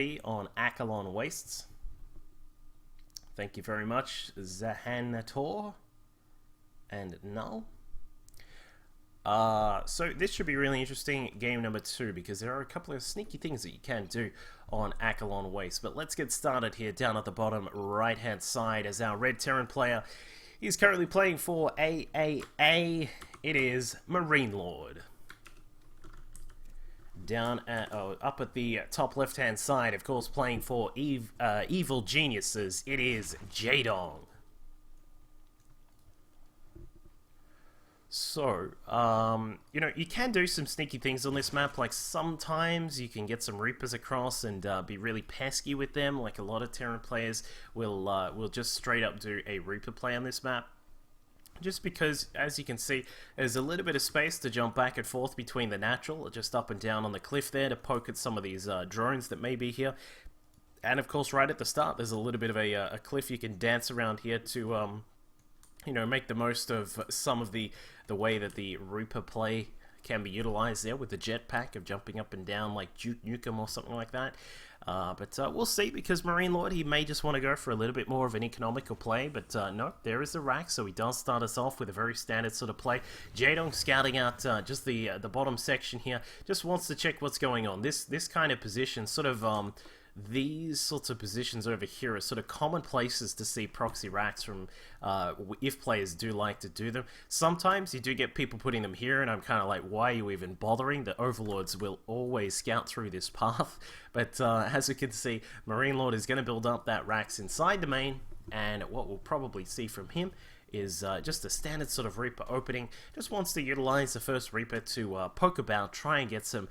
On Akalon Wastes. Thank you very much, Zahanator and Null. So this should be really interesting, game number 2, because there are a couple of sneaky things that you can do on Akalon Waste. But let's get started here down at the bottom right hand side as our Red Terran player is currently playing for AAA. It is MarineLord. Down at, up at the top left hand side, of course, playing for Evil Geniuses, it is Jaedong. So, you know, you can do some sneaky things on this map, like sometimes you can get some Reapers across and be really pesky with them, like a lot of Terran players will just straight up do a Reaper play on this map. Just because, as you can see, there's a little bit of space to jump back and forth between the natural, just up and down on the cliff there to poke at some of these drones that may be here. And of course, right at the start, there's a little bit of a cliff you can dance around here to, you know, make the most of some of the way that the Reaper play can be utilized there with the jetpack of jumping up and down like Duke Nukem or something like that. But we'll see, because MarineLord, he may just want to go for a little bit more of an economical play, but no, there is the rack, so he does start us off with a very standard sort of play. Jaedong scouting out just the bottom section here, just wants to check what's going on. This kind of position, sort of these sorts of positions over here are sort of common places to see proxy racks from if players do like to do them. Sometimes you do get people putting them here, and I'm kind of like, why are you even bothering? The overlords will always scout through this path. But as we can see, MarineLord is going to build up that racks inside the main, and what we'll probably see from him is just a standard sort of Reaper opening. Just wants to utilize the first Reaper to poke about, try and get some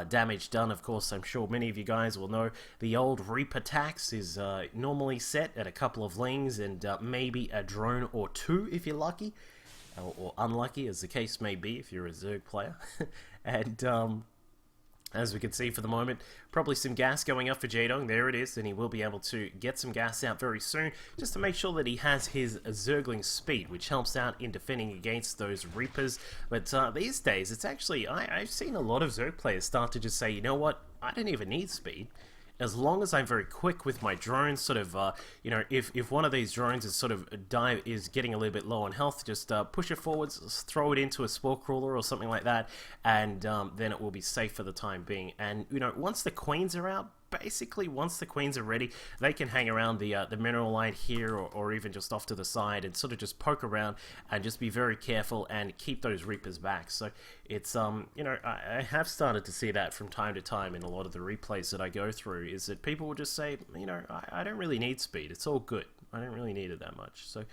damage done. Of course, I'm sure many of you guys will know the old Reaper tax is normally set at a couple of lings and maybe a drone or two if you're lucky, or unlucky, as the case may be if you're a Zerg player. And as we can see for the moment, probably some gas going up for Jaedong. There it is, and he will be able to get some gas out very soon, just to make sure that he has his Zergling speed, which helps out in defending against those Reapers. But these days, it's actually, I've seen a lot of Zerg players start to just say, you know what, I don't even need speed. As long as I'm very quick with my drones, sort of, you know, if one of these drones is sort of is getting a little bit low on health, just push it forwards, throw it into a spore crawler or something like that, and then it will be safe for the time being. And, you know, once the queens are out, basically once the queens are ready, they can hang around the mineral line here, or even just off to the side, and sort of just poke around and just be very careful and keep those Reapers back. So it's you know, I have started to see that from time to time in a lot of the replays that I go through, is that people will just say, you know, I don't really need speed, it's all good, I don't really need it that much. So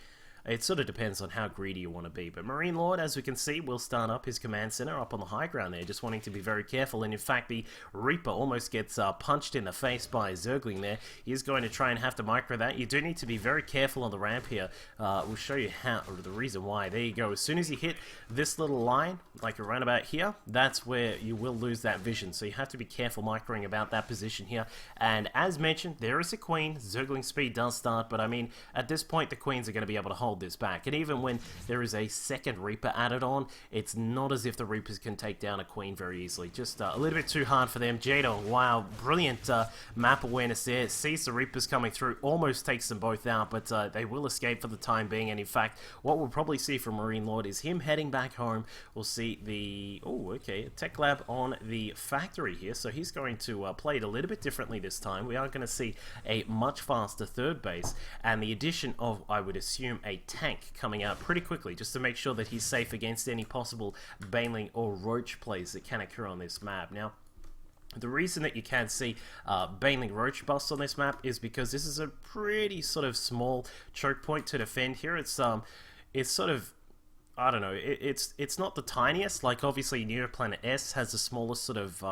it sort of depends on how greedy you want to be. But MarineLord, as we can see, will start up his command center up on the high ground there, just wanting to be very careful. And in fact, the Reaper almost gets punched in the face by Zergling there. He is going to try and have to micro that. You do need to be very careful on the ramp here. We'll show you how, or the reason why. There you go. As soon as you hit this little line, like around about here, that's where you will lose that vision. So you have to be careful microing about that position here. And as mentioned, there is a queen. Zergling speed does start, but I mean, at this point, the queens are going to be able to hold this back. And even when there is a second Reaper added on, it's not as if the Reapers can take down a queen very easily. Just a little bit too hard for them. Jaedong, wow, brilliant map awareness there. Sees the Reapers coming through, almost takes them both out, but they will escape for the time being. And in fact, what we'll probably see from MarineLord is him heading back home. We'll see the, oh, okay, a tech lab on the factory here. So he's going to play it a little bit differently this time. We are going to see a much faster third base, and the addition of, I would assume, a tank coming out pretty quickly, just to make sure that he's safe against any possible Baneling or Roach plays that can occur on this map. Now, the reason that you can see Baneling Roach busts on this map is because this is a pretty sort of small choke point to defend here. It's sort of, I don't know, it's not the tiniest. Like, obviously Neoplanet S has the smallest sort of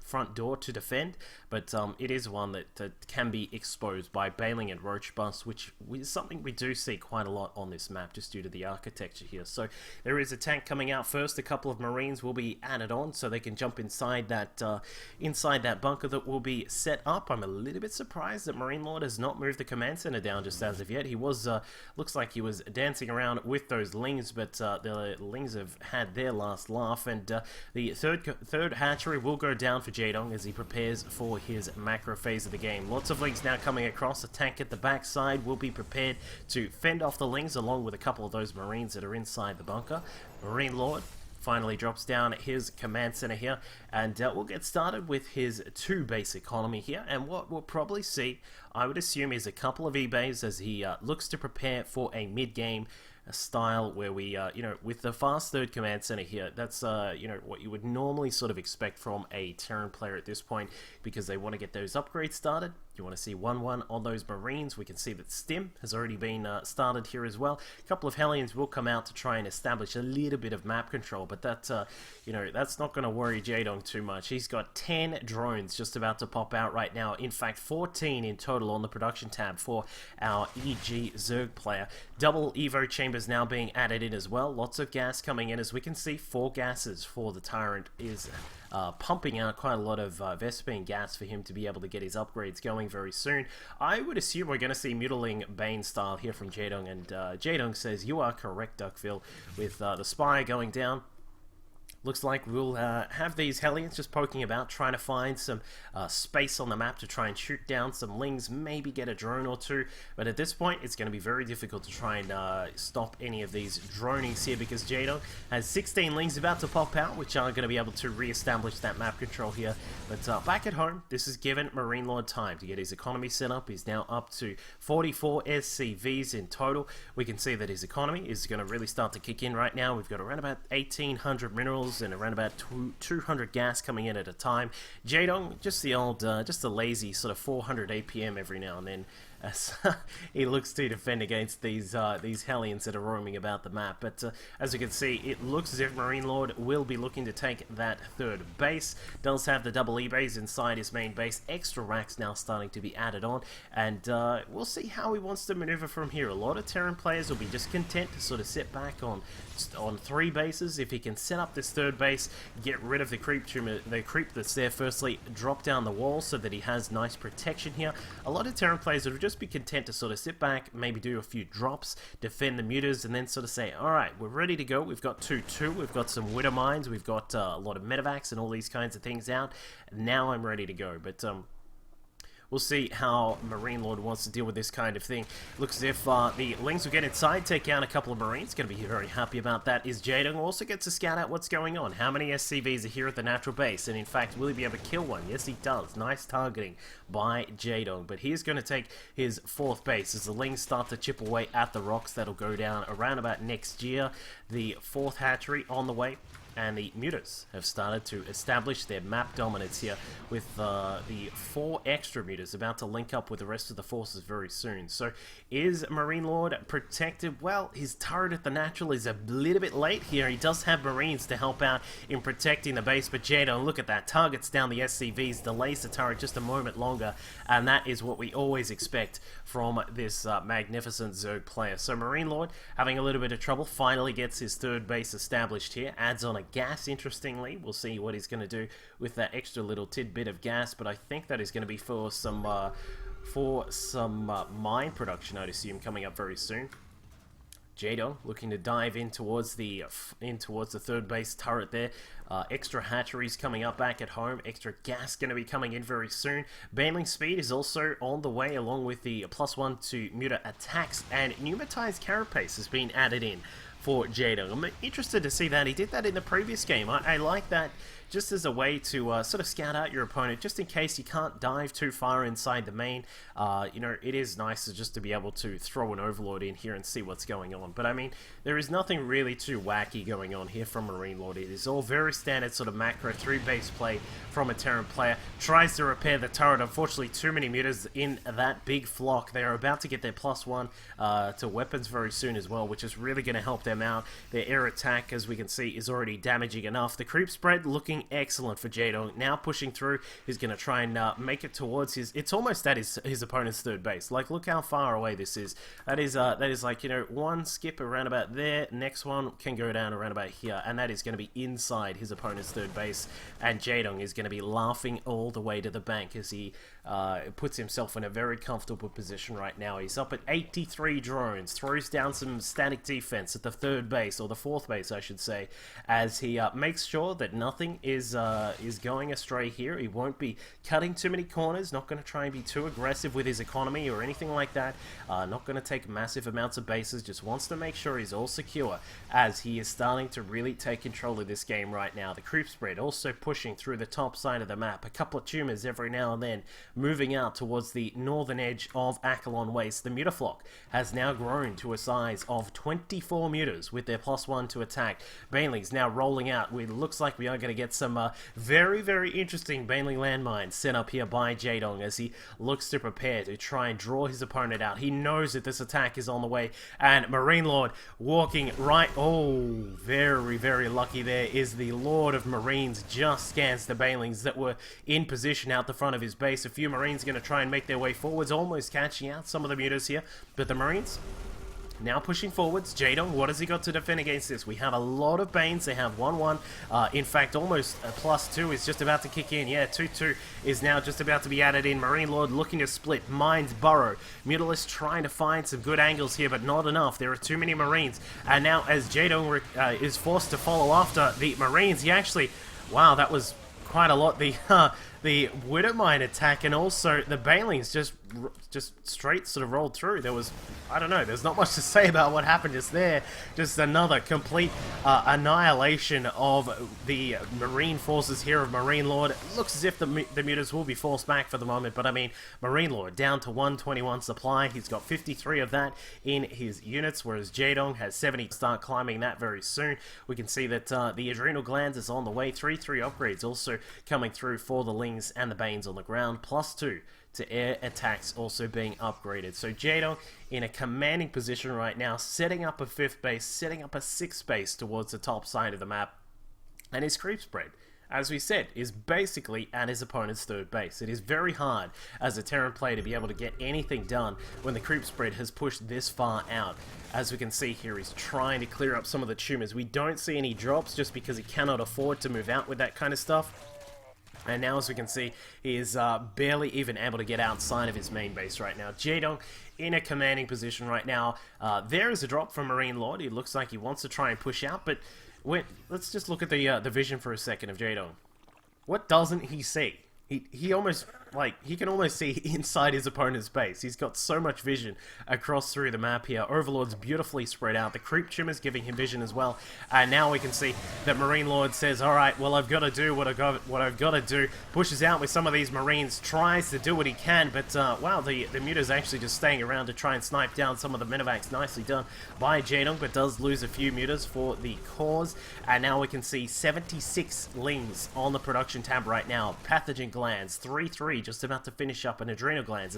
front door to defend, but it is one that can be exposed by Baneling and Roach Bust, which is something we do see quite a lot on this map just due to the architecture here. So there is a tank coming out first. A couple of Marines will be added on so they can jump inside that bunker that will be set up. I'm a little bit surprised that MarineLord has not moved the command center down just as of yet. He was looks like he was dancing around with those lings, but the lings have had their last laugh, and the third hatchery will go down for Jaedong as he prepares for his macro phase of the game. Lots of Lings now coming across. A tank at the backside will be prepared to fend off the Lings along with a couple of those Marines that are inside the bunker. MarineLord finally drops down his command center here, and we'll get started with his 2 base economy here. And what we'll probably see, I would assume, is a couple of E-bays as he looks to prepare for a mid-game style where we, you know, with the fast 3rd command center here, that's, you know, what you would normally sort of expect from a Terran player at this point, because they want to get those upgrades started. You want to see 1-1 on those Marines. We can see that Stim has already been started here as well. A couple of Hellions will come out to try and establish a little bit of map control, but that, you know, that's not going to worry Jaedong too much. He's got 10 drones just about to pop out right now. In fact, 14 in total on the production tab for our EG Zerg player. Double Evo chambers now being added in as well. Lots of gas coming in. As we can see, 4 gases for the Tyrant is pumping out quite a lot of Vespene gas for him to be able to get his upgrades going very soon. I would assume we're going to see Mutiling Bane style here from Jaedong, and Jaedong says, "You are correct, Duckville," with the Spire going down. Looks like we'll have these Hellions just poking about, trying to find some space on the map to try and shoot down some Lings, maybe get a drone or 2. But at this point, it's going to be very difficult to try and stop any of these dronings here, because Jaedong has 16 Lings about to pop out, which are going to be able to re-establish that map control here. But back at home, this has given MarineLord time to get his economy set up. He's now up to 44 SCVs in total. We can see that his economy is going to really start to kick in right now. We've got around about 1,800 minerals and around about 200 gas coming in at a time. Jaedong, just the old, just the lazy sort of 400 APM every now and then, as he looks to defend against these Hellions that are roaming about the map. But as you can see, it looks as if MarineLord will be looking to take that 3rd base. Does have the double E-bays inside his main base. Extra racks now starting to be added on, and we'll see how he wants to maneuver from here. A lot of Terran players will be just content to sort of sit back on 3 bases. If he can set up this 3rd base, get rid of the creep that's there, firstly, drop down the wall so that he has nice protection here. A lot of Terran players will just be content to sort of sit back, maybe do a few drops, defend the mutas, and then sort of say, alright, we're ready to go. We've got 2-2, we've got some Widow Mines, we've got a lot of medevacs and all these kinds of things out. Now I'm ready to go. But we'll see how MarineLord wants to deal with this kind of thing. Looks as if the Lings will get inside, take out a couple of Marines. Going to be very happy about that. Is Jaedong also gets to scout out what's going on. How many SCVs are here at the natural base? And in fact, will he be able to kill one? Yes, he does. Nice targeting by Jaedong. But he's going to take his 4th base as the Lings start to chip away at the rocks. That'll go down around about next year. The 4th hatchery on the way. And the mutas have started to establish their map dominance here, with the 4 extra mutas about to link up with the rest of the forces very soon. So is MarineLord protected? Well, his turret at the natural is a little bit late here. He does have Marines to help out in protecting the base, but Jaedong, look at that, targets down the SCVs, delays the turret just a moment longer, and that is what we always expect from this magnificent Zerg player. So MarineLord having a little bit of trouble, finally gets his 3rd base established here, adds on a gas, interestingly. We'll see what he's going to do with that extra little tidbit of gas, but I think that is going to be for some mine production, I'd assume, coming up very soon. Jaedong looking to dive in towards the 3rd base turret there. Extra hatcheries coming up back at home. Extra gas going to be coming in very soon. Baneling speed is also on the way, along with the +1 to muta attacks, and pneumatized carapace has been added in for Jaedong. I'm interested to see that. He did that in the previous game. I like that just as a way to sort of scout out your opponent, just in case you can't dive too far inside the main. You know, it is nice just to be able to throw an Overlord in here and see what's going on. But I mean, there is nothing really too wacky going on here from MarineLord. It is all very standard sort of macro 3-base play from a Terran player. Tries to repair the turret. Unfortunately, too many mutas in that big flock. They are about to get their +1 to weapons very soon as well, which is really going to help them out. Their air attack, as we can see, is already damaging enough. The creep spread looking excellent for Jaedong. Now pushing through, he's going to try and make it towards his... It's almost at his opponent's 3rd base. Like, look how far away this is. That is like, you know, one skip around about there. Next one can go down around about here, and that is going to be inside his opponent's 3rd base. And Jaedong is going to be laughing all the way to the bank as he puts himself in a very comfortable position right now. He's up at 83 drones, throws down some static defense at the third base, or the fourth base, I should say, as he makes sure that nothing is going astray here. He won't be cutting too many corners, not going to try and be too aggressive with his economy or anything like that, not going to take massive amounts of bases, just wants to make sure he's all secure as he is starting to really take control of this game right now. The creep spread also pushing through the top side of the map, a couple of tumors every now and then, moving out towards the northern edge of Akalon Waste. The Mutaflock has now grown to a size of 24 mutas with their +1 to attack. Baneling's now rolling out. It looks like we are going to get some very, very interesting Baneling landmines set up here by Jaedong as he looks to prepare to try and draw his opponent out. He knows that this attack is on the way, and MarineLord walking right... Oh, very, very lucky there is the Lord of Marines. Just scans the Banelings that were in position out the front of his base. A few Marines going to try and make their way forwards, almost catching out some of the mutas here, but the Marines now pushing forwards. Jaedong, what has he got to defend against this? We have a lot of Banes. They have 1-1. In fact, almost a +2 is just about to kick in. Yeah, 2-2 is now just about to be added in. MarineLord looking to split. Mines burrow. Mutalist trying to find some good angles here, but not enough. There are too many Marines. And now as Jaedong is forced to follow after the Marines, he actually... Wow, that was quite a lot. The Widowmine attack and also the Banelings just straight sort of rolled through. There was, I don't know, there's not much to say about what happened just there. Just another complete annihilation of the Marine forces here of MarineLord. It looks as if the mutas will be forced back for the moment, but I mean, MarineLord down to 121 supply. He's got 53 of that in his units, whereas Jaedong has 70. Start climbing that very soon. We can see that the adrenal glands is on the way. 3-3 upgrades also coming through for the Lings and the Banes on the ground. +2 to air attacks also being upgraded. So Jaedong in a commanding position right now, setting up a 5th base, setting up a 6th base towards the top side of the map. And his creep spread, as we said, is basically at his opponent's 3rd base. It is very hard as a Terran player to be able to get anything done when the creep spread has pushed this far out. As we can see here, he's trying to clear up some of the tumors. We don't see any drops just because he cannot afford to move out with that kind of stuff. And now, as we can see, he is barely even able to get outside of his main base right now. Jaedong in a commanding position right now. There is a drop from MarineLord. He looks like he wants to try and push out, but let's just look at the vision for a second of Jaedong. What doesn't he see? He almost, like, he can almost see inside his opponent's base. He's got so much vision across through the map here. Overlord's beautifully spread out. The creep tumor's giving him vision as well. And now we can see that MarineLord says, alright, well, I've got to do what I've got to do. Pushes out with some of these Marines, tries to do what he can, but wow, the muta's actually just staying around to try and snipe down some of the Minivacs. Nicely done by Jaedong, but does lose a few mutas for the cause. And now we can see 76 Lings on the production tab right now. Pathogen glands, 3-3, just about to finish up, and adrenal glands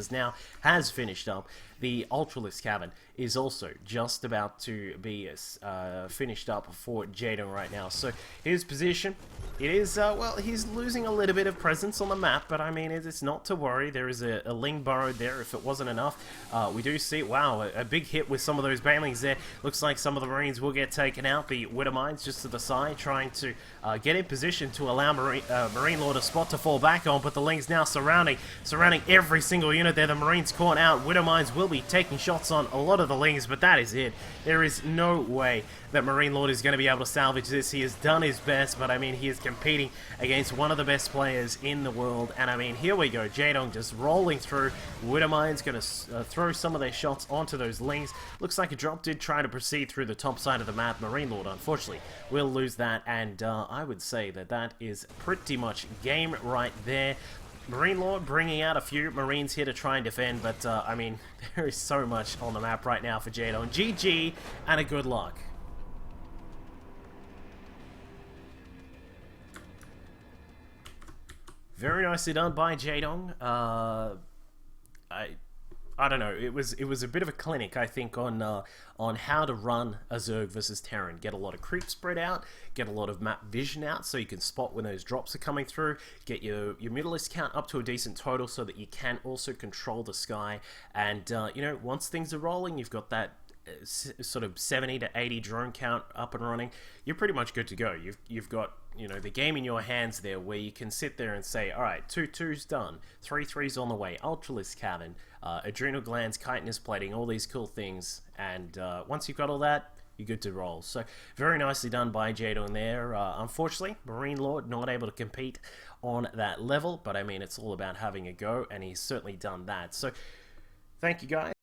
has finished up. The Ultralisk Cavern is also just about to be finished up for Jaedong right now. So his position, it is, well, he's losing a little bit of presence on the map, but I mean, it's not to worry. There is a Ling burrowed there if it wasn't enough. We do see, wow, a big hit with some of those Banelings there. Looks like some of the Marines will get taken out. The Widowmines just to the side, trying to get in position to allow MarineLord a spot to fall back on, but the Lings now surrounding every single unit there. The Marines caught out. Widowmines will be taking shots on a lot of the Lings, but that is it. There is no way that MarineLord is going to be able to salvage this. He has done his best, but I mean, he is competing against one of the best players in the world, and I mean, here we go. Jaedong just rolling through. Widowmine's going to throw some of their shots onto those Lings. Looks like a drop did try to proceed through the top side of the map. MarineLord, unfortunately, will lose that, and I would say that that is pretty much game right there. MarineLord bringing out a few Marines here to try and defend, but I mean, there is so much on the map right now for Jaedong. GG, and a good luck. Very nicely done by Jaedong. I don't know. It was a bit of a clinic, I think, on how to run a Zerg versus Terran. Get a lot of creep spread out, get a lot of map vision out, so you can spot when those drops are coming through. Get your Mutalist count up to a decent total, so that you can also control the sky. And you know, once things are rolling, you've got that sort of 70 to 80 drone count up and running. You're pretty much good to go. You've got you know, the game in your hands there, where you can sit there and say, all right, 2-2's done, 3-3's on the way, Ultralisk Cavern, adrenal glands, chitinous plating, all these cool things, and once you've got all that, you're good to roll. So very nicely done by Jaedong there. Unfortunately, MarineLord not able to compete on that level, but I mean, it's all about having a go, and he's certainly done that. So thank you guys.